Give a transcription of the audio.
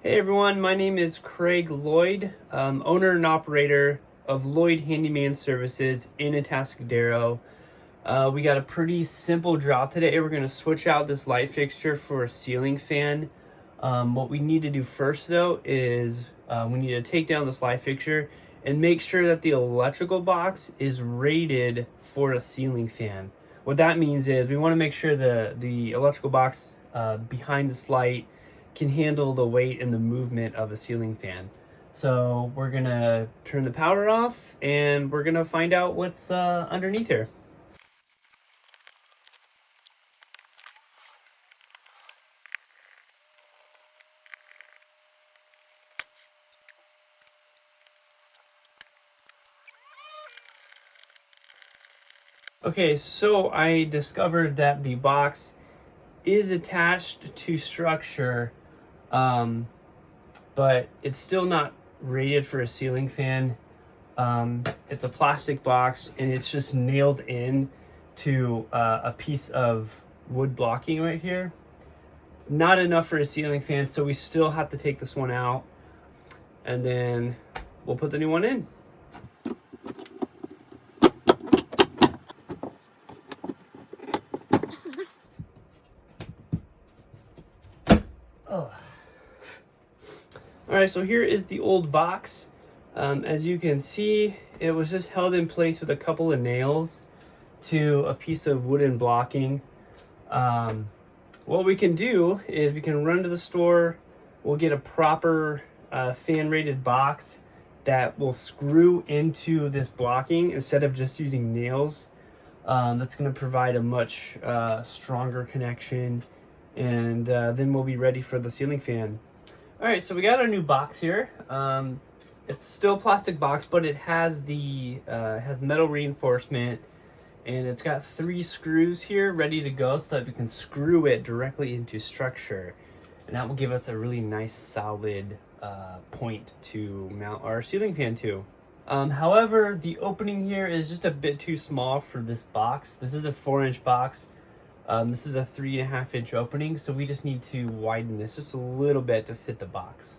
Hey everyone, my name is Craig Lloyd, owner and operator of Lloyd Handyman Services in Atascadero. We got a pretty simple job today. We're going to switch out this light fixture for a ceiling fan. What we need to do first though is we need to take down this light fixture and make sure that the electrical box is rated for a ceiling fan. What that means is we want to make sure the electrical box behind this light can handle the weight and the movement of a ceiling fan. So we're gonna turn the power off and we're gonna find out what's underneath here. Okay, so I discovered that the box is attached to structure, but it's still not rated for a ceiling fan. It's a plastic box and it's just nailed in to a piece of wood blocking right here. It's not enough for a ceiling fan, so we still have to take this one out and then we'll put the new one in. Oh. All right, so here is the old box. As you can see, it was just held in place with a couple of nails to a piece of wooden blocking. What we can do is we can run to the store, we'll get a proper fan rated box that will screw into this blocking instead of just using nails. That's going to provide a much stronger connection, and then we'll be ready for the ceiling fan. All right, so we got our new box here. It's still a plastic box, but it has the has metal reinforcement, and it's got 3 screws here ready to go so that we can screw it directly into structure, and that will give us a really nice solid point to mount our ceiling fan to. However, the opening here is just a bit too small for this box. This is a 4-inch box. This is a 3.5-inch opening, so we just need to widen this just a little bit to fit the box.